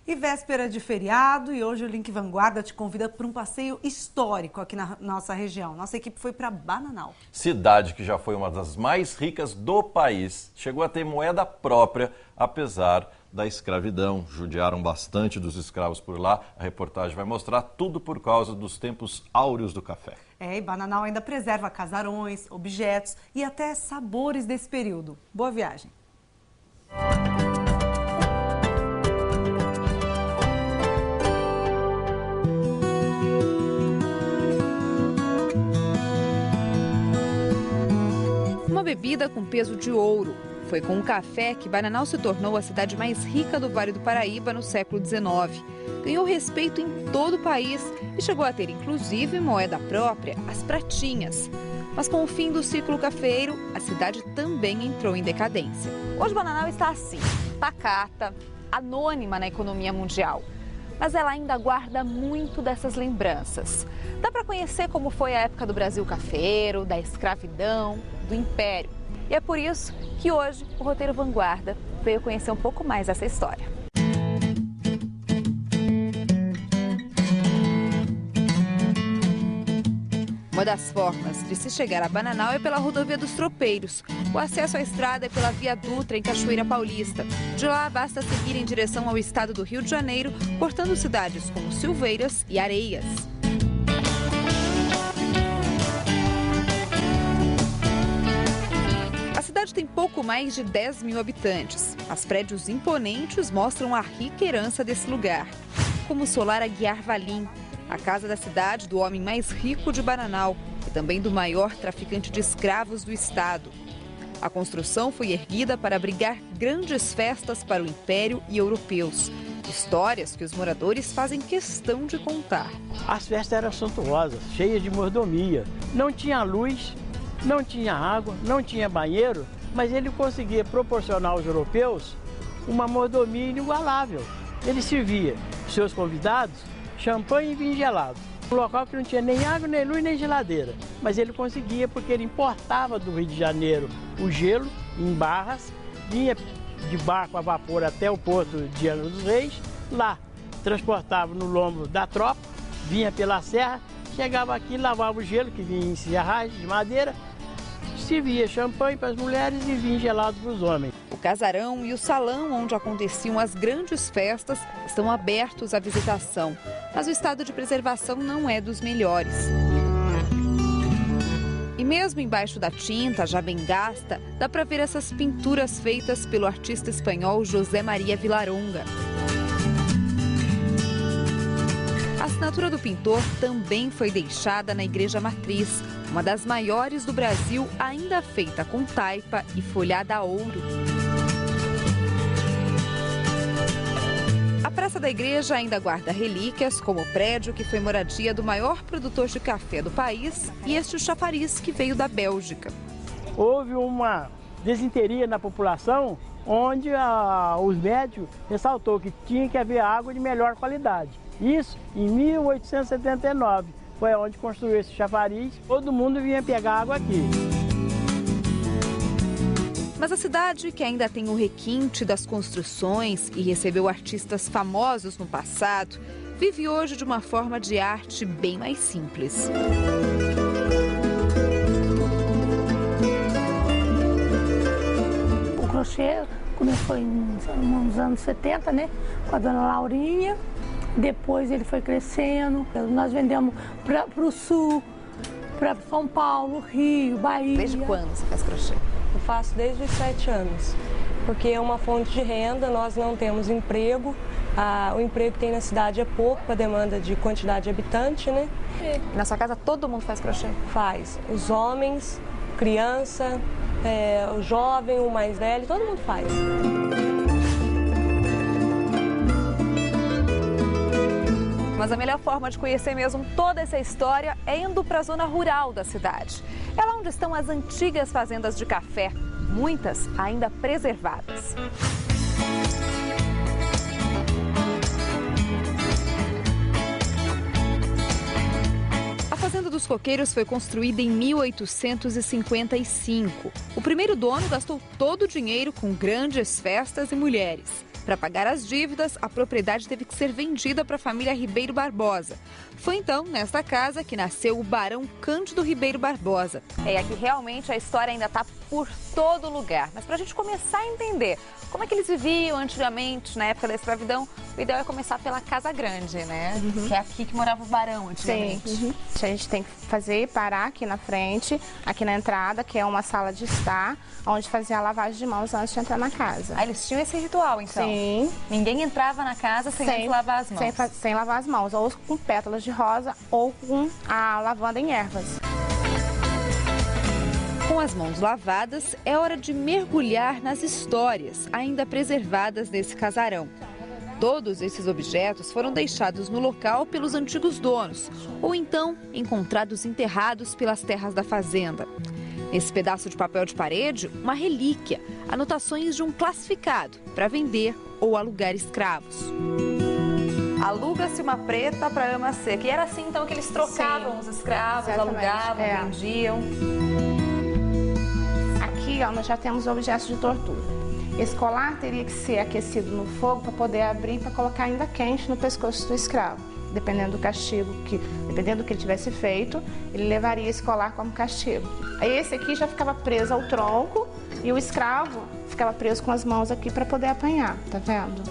E véspera de feriado, e hoje o Link Vanguarda te convida para um passeio histórico aqui na nossa região. Nossa equipe foi para Bananal. Cidade que já foi uma das mais ricas do país, chegou a ter moeda própria, apesar da escravidão. Judiaram bastante dos escravos por lá. A reportagem vai mostrar tudo por causa dos tempos áureos do café. E Bananal ainda preserva casarões, objetos e até sabores desse período. Boa viagem! Uma bebida com peso de ouro. Foi com o café que Bananal se tornou a cidade mais rica do Vale do Paraíba no século XIX. Ganhou respeito em todo o país e chegou a ter inclusive moeda própria, as pratinhas. Mas com o fim do ciclo cafeiro, a cidade também entrou em decadência. Hoje Bananal está assim, pacata, anônima na economia mundial. Mas ela ainda guarda muito dessas lembranças. Dá para conhecer como foi a época do Brasil cafeiro, da escravidão, do império. E é por isso que hoje o Roteiro Vanguarda veio conhecer um pouco mais essa história. Uma das formas de se chegar a Bananal é pela rodovia dos Tropeiros. O acesso à estrada é pela Via Dutra, em Cachoeira Paulista. De lá, basta seguir em direção ao estado do Rio de Janeiro, cortando cidades como Silveiras e Areias. A cidade tem pouco mais de 10 mil habitantes. Os prédios imponentes mostram a rica herança desse lugar, como o Solar Aguiar Valim, a casa da cidade do homem mais rico de Bananal e também do maior traficante de escravos do estado. A construção foi erguida para abrigar grandes festas para o Império e europeus. Histórias que os moradores fazem questão de contar. As festas eram suntuosas, cheias de mordomia. Não tinha luz, não tinha água, não tinha banheiro, mas ele conseguia proporcionar aos europeus uma mordomia inigualável. Ele servia seus convidados champanhe e vinho gelado. Um local que não tinha nem água, nem luz, nem geladeira. Mas ele conseguia porque ele importava do Rio de Janeiro o gelo em barras, vinha de barco a vapor até o porto de Angra dos Reis, lá transportava no lombo da tropa, vinha pela serra, chegava aqui, lavava o gelo que vinha em serragem de madeira, servia champanhe para as mulheres e vinho gelado para os homens. O casarão e o salão onde aconteciam as grandes festas estão abertos à visitação, mas o estado de preservação não é dos melhores. E mesmo embaixo da tinta, já bem gasta, dá para ver essas pinturas feitas pelo artista espanhol José Maria Vilaronga. A assinatura do pintor também foi deixada na Igreja Matriz, uma das maiores do Brasil, ainda feita com taipa e folhada a ouro. A Praça da Igreja ainda guarda relíquias, como o prédio que foi moradia do maior produtor de café do país e este chafariz que veio da Bélgica. Houve uma desinteria na população, onde os médicos ressaltou que tinha que haver água de melhor qualidade. Isso em 1879, foi onde construiu esse chafariz, todo mundo vinha pegar água aqui. Mas a cidade, que ainda tem o requinte das construções e recebeu artistas famosos no passado, vive hoje de uma forma de arte bem mais simples. O crochê começou nos anos 70, né, com a dona Laurinha. Depois ele foi crescendo, nós vendemos para o Sul, para São Paulo, Rio, Bahia. Desde quando você faz crochê? Eu faço desde os 7 anos, porque é uma fonte de renda, nós não temos emprego. O emprego que tem na cidade é pouco para a demanda de quantidade de habitante, né? E na sua casa todo mundo faz crochê? Faz. Os homens, criança, o jovem, o mais velho, todo mundo faz. Mas a melhor forma de conhecer mesmo toda essa história é indo para a zona rural da cidade. É lá onde estão as antigas fazendas de café, muitas ainda preservadas. A Fazenda dos Coqueiros foi construída em 1855. O primeiro dono gastou todo o dinheiro com grandes festas e mulheres. Para pagar as dívidas, a propriedade teve que ser vendida para a família Ribeiro Barbosa. Foi então, nesta casa, que nasceu o Barão Cândido Ribeiro Barbosa. Aqui realmente a história ainda está por todo lugar. Mas para a gente começar a entender como é que eles viviam antigamente, na época da escravidão, o ideal é começar pela Casa Grande, né? Que é aqui que morava o barão antigamente. Sim. A gente tem que parar aqui na frente, aqui na entrada, que é uma sala de estar, onde fazia a lavagem de mãos antes de entrar na casa. Eles tinham esse ritual, então? Sim. Ninguém entrava na casa sem lavar as mãos? Sem lavar as mãos, ou com pétalas de rosa, ou com a lavanda em ervas. Com as mãos lavadas, é hora de mergulhar nas histórias ainda preservadas nesse casarão. Todos esses objetos foram deixados no local pelos antigos donos, ou então encontrados enterrados pelas terras da fazenda. Nesse pedaço de papel de parede, uma relíquia, anotações de um classificado para vender ou alugar escravos. Aluga-se uma preta para ama seca. E era assim então que eles trocavam os escravos, alugavam, vendiam. Aqui nós já temos objetos de tortura. Esse colar teria que ser aquecido no fogo para poder abrir para colocar ainda quente no pescoço do escravo. Dependendo do castigo, dependendo do que ele tivesse feito, ele levaria esse colar como castigo. Aí esse aqui já ficava preso ao tronco e o escravo ficava preso com as mãos aqui para poder apanhar, tá vendo?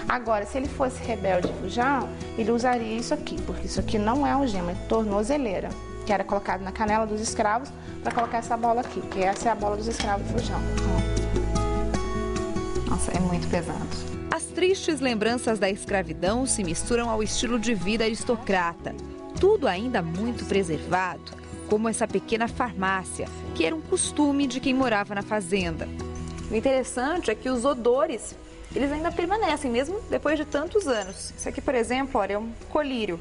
Agora, se ele fosse rebelde e fujão, ele usaria isso aqui, porque isso aqui não é algema, é tornozeleira, que era colocado na canela dos escravos para colocar essa bola aqui, que essa é a bola dos escravos e fujão. Nossa, é muito pesado. As tristes lembranças da escravidão se misturam ao estilo de vida aristocrata. Tudo ainda muito preservado, como essa pequena farmácia, que era um costume de quem morava na fazenda. O interessante é que os odores, eles ainda permanecem, mesmo depois de tantos anos. Isso aqui, por exemplo, olha, é um colírio.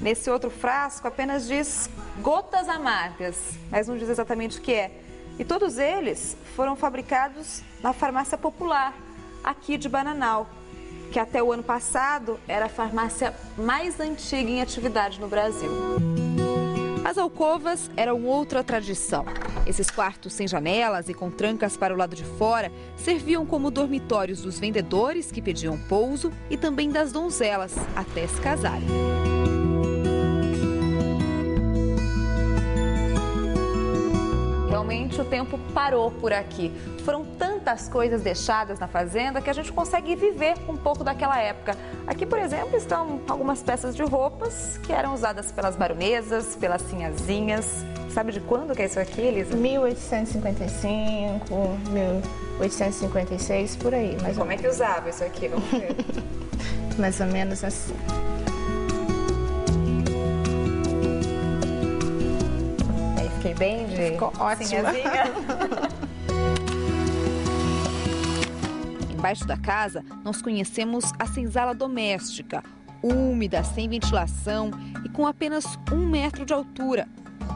Nesse outro frasco apenas diz gotas amargas, mas não diz exatamente o que é. E todos eles foram fabricados na farmácia popular, aqui de Bananal, que até o ano passado era a farmácia mais antiga em atividade no Brasil. As alcovas eram outra tradição. Esses quartos sem janelas e com trancas para o lado de fora serviam como dormitórios dos vendedores que pediam pouso e também das donzelas até se casarem. Realmente o tempo parou por aqui. Foram tantas coisas deixadas na fazenda que a gente consegue viver um pouco daquela época. Aqui, por exemplo, estão algumas peças de roupas que eram usadas pelas baronesas, pelas sinhazinhas. Sabe de quando que é isso aqui, Elisa? 1855, 1856, por aí. Mais como é que usava isso aqui? Vamos ver. Mais ou menos assim. Fiquei bem de... Ficou ótima. Embaixo da casa, nós conhecemos a senzala doméstica, úmida, sem ventilação e com apenas 1 metro de altura.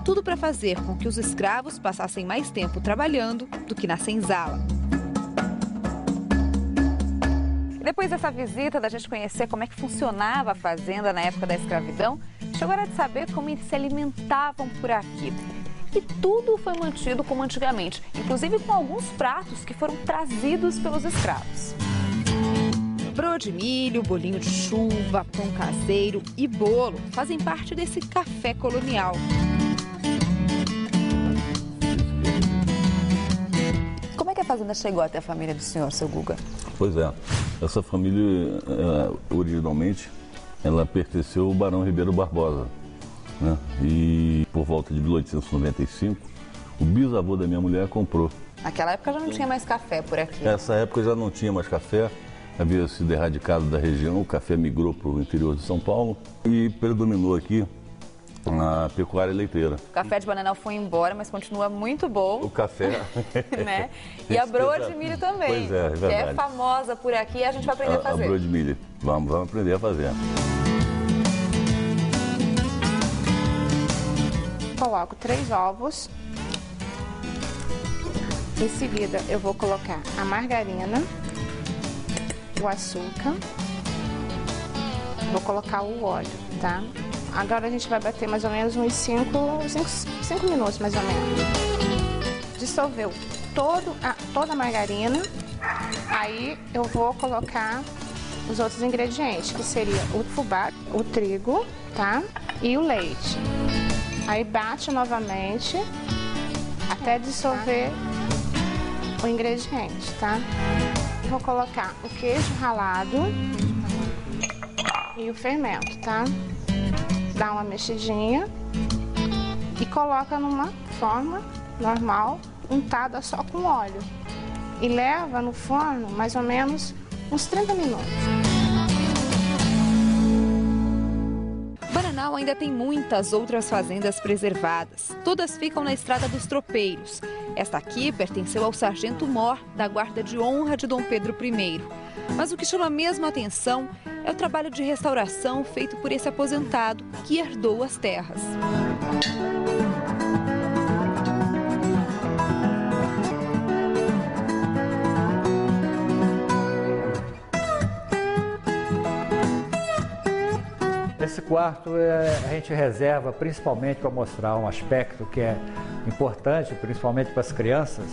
Tudo para fazer com que os escravos passassem mais tempo trabalhando do que na senzala. Depois dessa visita, da gente conhecer como é que funcionava a fazenda na época da escravidão, chegou a hora de saber como eles se alimentavam por aqui. E tudo foi mantido como antigamente, inclusive com alguns pratos que foram trazidos pelos escravos. Broa de milho, bolinho de chuva, pão caseiro e bolo fazem parte desse café colonial. Como é que a fazenda chegou até a família do senhor, seu Guga? Pois é, essa família, originalmente, ela pertenceu ao Barão Ribeiro Barbosa. Né? E por volta de 1895, o bisavô da minha mulher comprou. Naquela época já não tinha mais café por aqui. Nessa época já não tinha mais café, havia sido erradicado da região, o café migrou para o interior de São Paulo e predominou aqui a pecuária leiteira. O café de Bananal foi embora, mas continua muito bom. O café. Né? E a broa de milho também, pois é verdade. Que é famosa por aqui e a gente vai aprender a fazer. A broa de milho, vamos aprender a fazer. Coloco 3 ovos. Em seguida, eu vou colocar a margarina, o açúcar, vou colocar o óleo, tá? Agora a gente vai bater mais ou menos uns 5 minutos, mais ou menos. Dissolveu toda a margarina Aí eu vou colocar os outros ingredientes, que seria o fubá, o trigo, tá? E o leite. Aí bate novamente até dissolver o ingrediente, tá? Vou colocar o queijo ralado e o fermento, tá? Dá uma mexidinha e coloca numa forma normal, untada só com óleo. E leva no forno mais ou menos uns 30 minutos. Bananal ainda tem muitas outras fazendas preservadas. Todas ficam na Estrada dos Tropeiros. Esta aqui pertenceu ao sargento-mor da Guarda de Honra de Dom Pedro I. Mas o que chama mesmo a atenção é o trabalho de restauração feito por esse aposentado que herdou as terras. Esse quarto a gente reserva principalmente para mostrar um aspecto que é importante, principalmente para as crianças,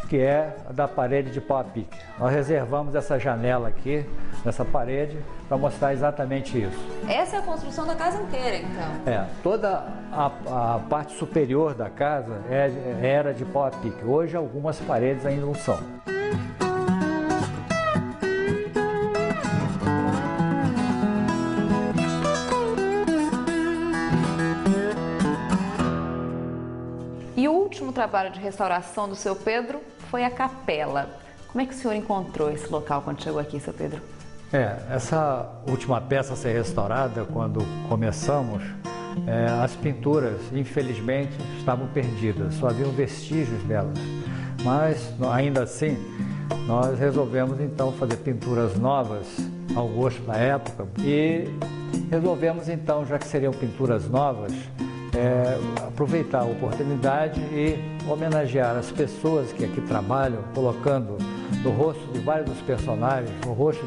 que é da parede de pau a pique. Nós reservamos essa janela aqui, nessa parede, para mostrar exatamente isso. Essa é a construção da casa inteira, então? Toda a parte superior da casa era de pau a pique. Hoje algumas paredes ainda não são. E o último trabalho de restauração do seu Pedro foi a capela. Como é que o senhor encontrou esse local quando chegou aqui, seu Pedro? Essa última peça a ser restaurada, quando começamos, as pinturas, infelizmente, estavam perdidas, só haviam vestígios delas. Mas, ainda assim, nós resolvemos então fazer pinturas novas ao gosto da época e resolvemos então, já que seriam pinturas novas, aproveitar a oportunidade e homenagear as pessoas que aqui trabalham, colocando no rosto de vários dos personagens, no rosto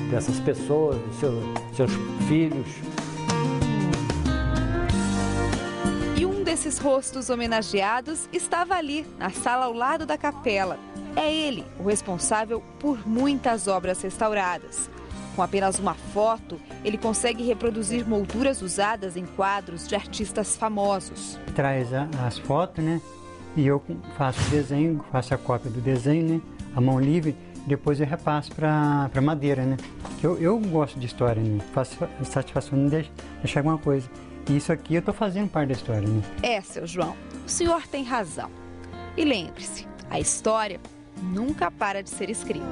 dessas pessoas, de seus filhos. E um desses rostos homenageados estava ali, na sala ao lado da capela. É ele, o responsável por muitas obras restauradas. Com apenas uma foto, ele consegue reproduzir molduras usadas em quadros de artistas famosos. Traz as fotos, né? E eu faço o desenho, faço a cópia do desenho, né? A mão livre, depois eu repasso para madeira, né? Eu gosto de história, né? Faço satisfação de deixar alguma coisa. E isso aqui eu estou fazendo parte da história, né? Seu João, o senhor tem razão. E lembre-se, a história nunca para de ser escrita.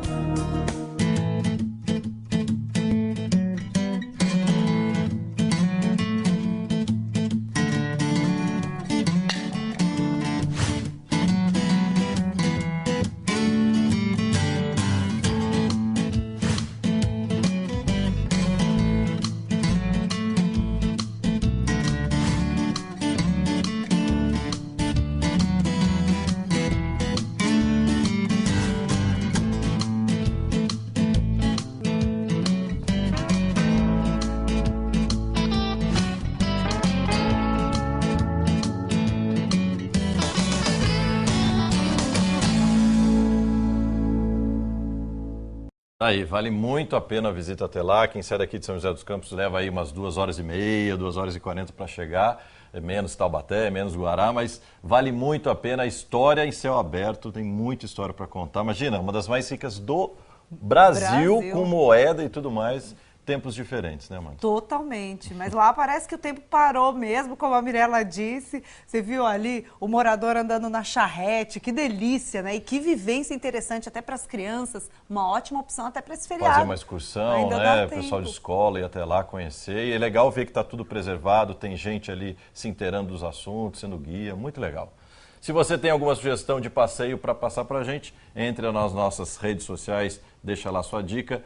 Aí, vale muito a pena a visita até lá. Quem sai daqui de São José dos Campos leva aí umas 2h30, 2h40 para chegar. É menos Taubaté, menos Guará, mas vale muito a pena. A história em céu aberto, tem muita história para contar. Imagina, uma das mais ricas do Brasil, com moeda e tudo mais. Tempos diferentes, né, Amanda? Totalmente, mas lá parece que o tempo parou mesmo, como a Mirella disse. Você viu ali o morador andando na charrete, que delícia, né? E que vivência interessante até para as crianças, uma ótima opção até para esse feriado. Fazer uma excursão, né? Pessoal de escola ir até lá conhecer. E é legal ver que está tudo preservado, tem gente ali se inteirando dos assuntos, sendo guia, muito legal. Se você tem alguma sugestão de passeio para passar para a gente, entre nas nossas redes sociais, deixa lá sua dica.